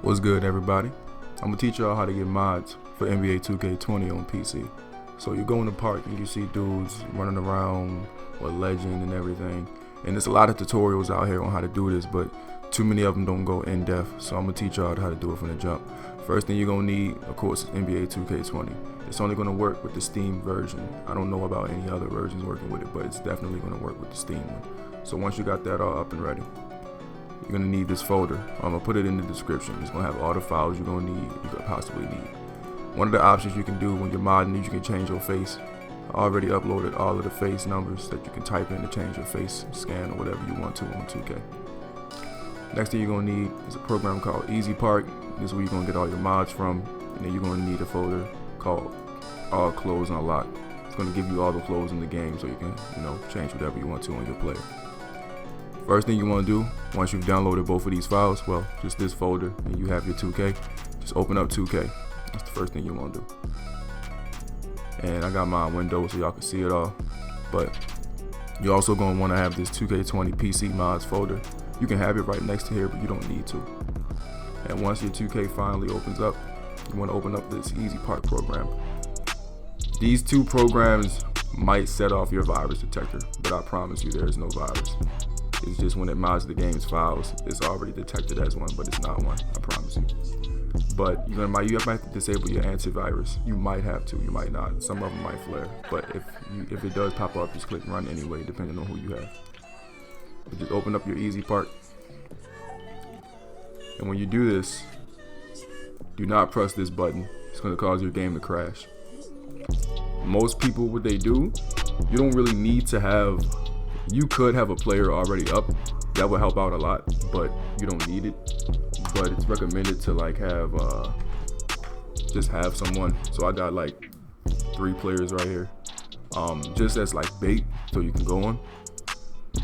What's good, everybody? I'm gonna teach y'all how to get mods for NBA 2K20 on PC. So you go in the park and you see dudes running around with Legend and everything, and there's a lot of tutorials out here on how to do this, but too many of them don't go in depth. So I'm gonna teach y'all how to do it from the jump. First thing you're gonna need, of course, is NBA 2K20. It's only gonna work with the Steam version. I don't know about any other versions working with it, but it's definitely gonna work with the Steam one. So once you got that all up and ready, you're gonna need this folder. I'm gonna put it in the description. It's gonna have all the files you're gonna need, you could possibly need. One of the options you can do when you're modding is you can change your face. I already uploaded all of the face numbers that you can type in to change your face scan or whatever you want to on 2K. Next thing you're gonna need is a program called Easy Park. This is where you're gonna get all your mods from, and then you're gonna need a folder called All Clothes Unlocked. It's gonna give you all the clothes in the game so you can, change whatever you want to on your player. First thing you want to do, once you've downloaded both of these files, well, just this folder, and you have your 2K, just open up 2K. That's the first thing you want to do. And I got my Windows so y'all can see it all. But you're also going to want to have this 2K20 PC mods folder. You can have it right next to here, but you don't need to. And once your 2K finally opens up, you want to open up this Easy Park program. These two programs might set off your virus detector, but I promise you there is no virus. It's just when it mods the game's files, it's already detected as one, but it's not one, I promise you. But you might have to disable your antivirus. You might have to, you might not. Some of them might flare, but if it does pop up, just click run anyway, depending on who you have. But just open up your Easy Park. And when you do this, do not press this button. It's gonna cause your game to crash. Most people, what they do, you don't really need to have, you could have a player already up. That would help out a lot, but you don't need it. But it's recommended to just have someone. So I got like 3 players right here, just as like bait, so you can go on.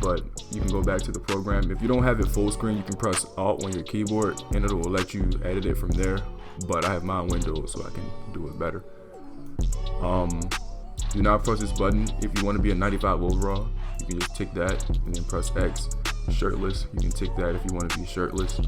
But you can go back to the program. If you don't have it full screen, you can press Alt on your keyboard, and it will let you edit it from there. But I have my Windows, so I can do it better. Do not press this button. If you want to be a 95 overall, you can just tick that and then press X. Shirtless, you can tick that if you want to be shirtless.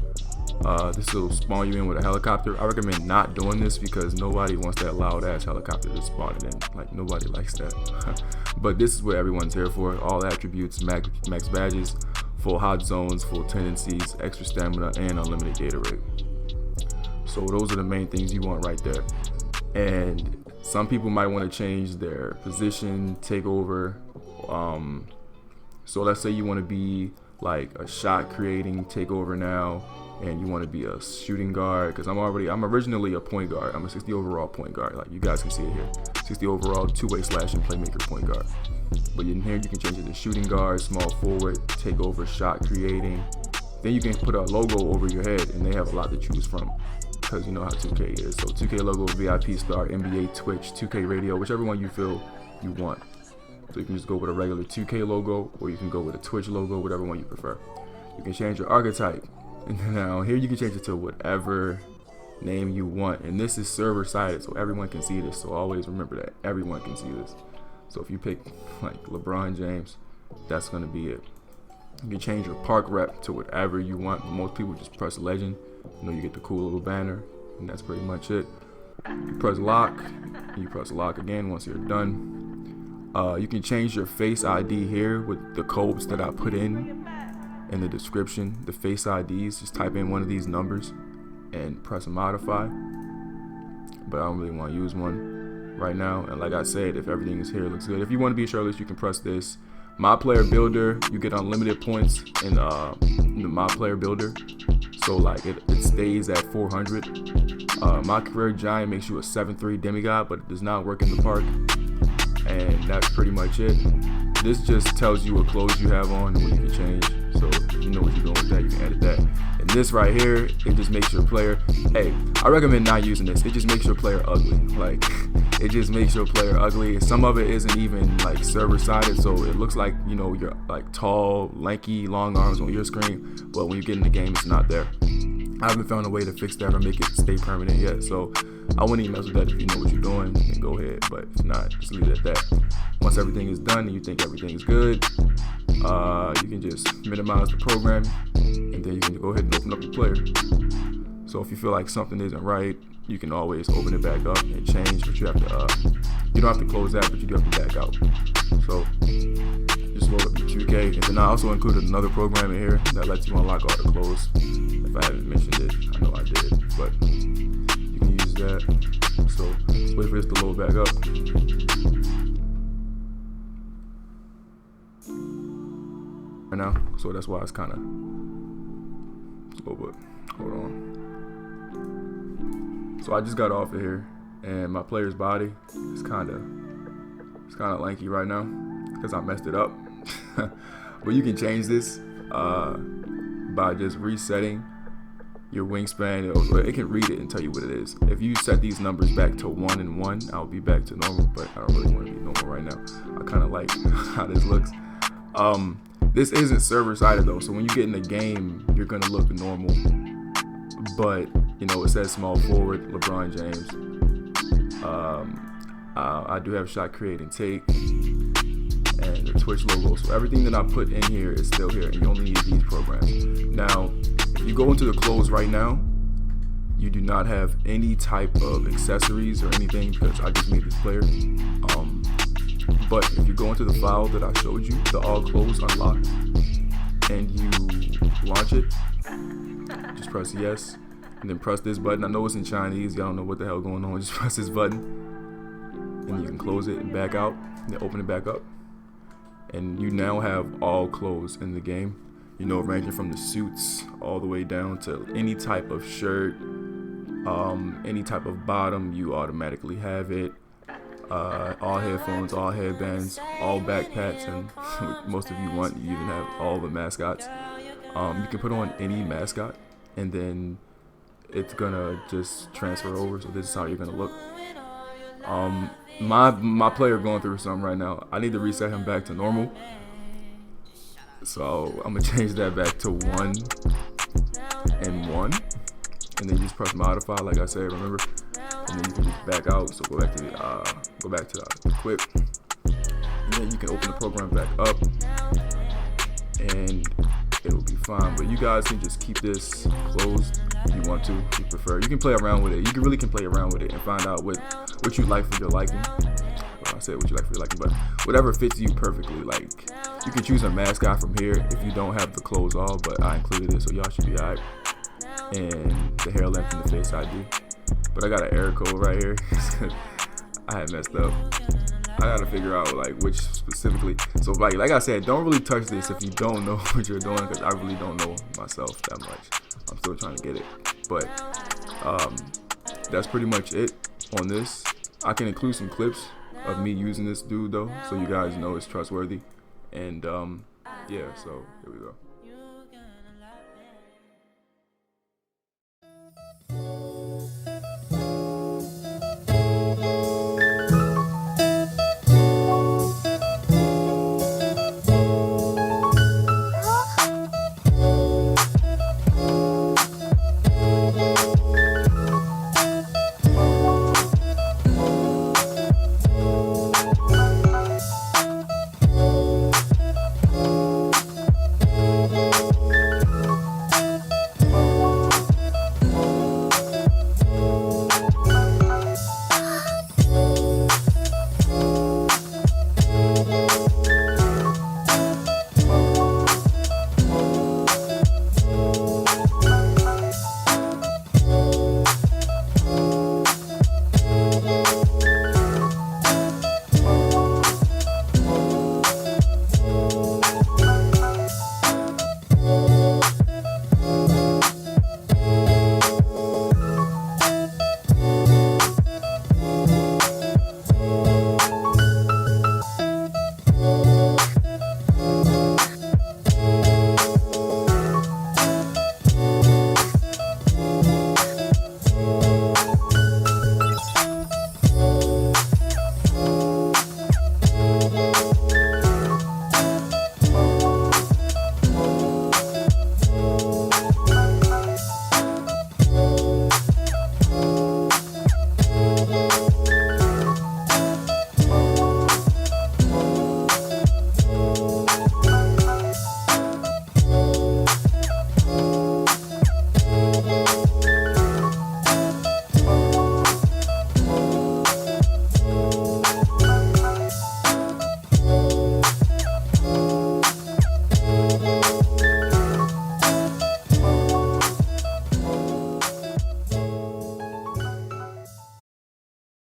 This will spawn you in with a helicopter. I recommend not doing this because nobody wants that loud ass helicopter to spawn it in. Like, nobody likes that. But this is what everyone's here for. All attributes, max badges, full hot zones, full tendencies, extra stamina, and unlimited data rate. So those are the main things you want right there. And some people might want to change their position, take over. So let's say you want to be like a shot creating takeover now, and you want to be a shooting guard, because I'm originally a point guard. I'm a 60 overall point guard. Like, you guys can see it here, 60 overall, two-way slashing playmaker point guard. But in here you can change it to shooting guard, small forward, takeover, shot creating. Then you can put a logo over your head, and they have a lot to choose from, because you know how 2K is. So 2K logo, VIP star, NBA, Twitch, 2K radio, whichever one you feel you want. So you can just go with a regular 2K logo, or you can go with a Twitch logo, whatever one you prefer. You can change your archetype. And now here you can change it to whatever name you want. And this is server sided, so everyone can see this. So always remember that everyone can see this. So if you pick like LeBron James, that's gonna be it. You can change your park rep to whatever you want. Most people just press legend. You get the cool little banner, and that's pretty much it. You press lock, and you press lock again once you're done. You can change your face ID here with the codes that I put in the description. The face IDs, just type in one of these numbers and press modify. But I don't really want to use one right now. And like I said, if everything is here, it looks good. If you want to be shirtless, you can press this. My player builder, you get unlimited points in the my player builder. So like it stays at 400. My career giant makes you a 7-3 demigod, but it does not work in the park. And that's pretty much it. This just tells you what clothes you have on and what you can change. So you know what you're doing with that, you can edit that. And this right here, it just makes your player, hey, I recommend not using this. It just makes your player ugly. Like, it just makes your player ugly. Some of it isn't even like server sided, so it looks like, you're like tall, lanky, long arms on your screen, but when you get in the game, it's not there. I haven't found a way to fix that or make it stay permanent yet, so I wouldn't even mess with that. If you know what you're doing, then go ahead, but if not, just leave it at that. Once everything is done and you think everything is good, you can just minimize the program, and then you can go ahead and open up the player. So if you feel like something isn't right, you can always open it back up and change, but you have to you don't have to close that, but you do have to back out. So just load up your 2K, and then I also included another program in here that lets you unlock all the clothes. If I haven't mentioned it, I know I did, but you can use that. So let's wait for this to load back up. Right now, so that's why it's kind of slow, but hold on. So I just got off of here, and my player's body is kind of lanky right now because I messed it up. But you can change this by just resetting your wingspan. It can read it and tell you what it is. If you set these numbers back to 1 and 1, I'll be back to normal, but I don't really want to be normal right now. I kind of like how this looks. This isn't server sided though, so when you get in the game, you're gonna look normal. But you know, it says small forward, LeBron James. I do have shot create and take, and the Twitch logo. So everything that I put in here is still here, and you only need these programs. Now, if you go into the clothes right now, you do not have any type of accessories or anything because I just made this player. But if you go into the file that I showed you, the all clothes unlocked, and you launch it, just press yes, and then press this button. I know it's in Chinese, y'all don't know what the hell going on. Just press this button, and you can close it and back out, and then open it back up. And you now have all clothes in the game. You know, ranging from the suits all the way down to any type of shirt, any type of bottom, you automatically have it. All headphones, all headbands, all backpacks, and most of you want, you even have all the mascots. You can put on any mascot, and then it's gonna just transfer over. So this is how you're gonna look. My player going through something right now. I need to reset him back to normal. So I'm gonna change that back to 1 and 1, and then you just press modify, like I said. Remember. And then you can just back out. So go back to the equip, and then you can open the program back up, and it'll be fine. But you guys can just keep this closed if you want to. If you prefer, you can play around with it. You really can play around with it and find out what you like for your liking. Well, I said what you like for your liking, but whatever fits you perfectly. Like, you can choose a mascot from here if you don't have the clothes all, but I included it, so y'all should be alright. And the hair length and the face ID. But I got an error code right here. I had messed up. I gotta figure out like which specifically. So like I said, don't really touch this if you don't know what you're doing, because I really don't know myself that much. I'm still trying to get it. But that's pretty much it on this. I can include some clips of me using this dude though, so you guys know it's trustworthy. And yeah, so here we go.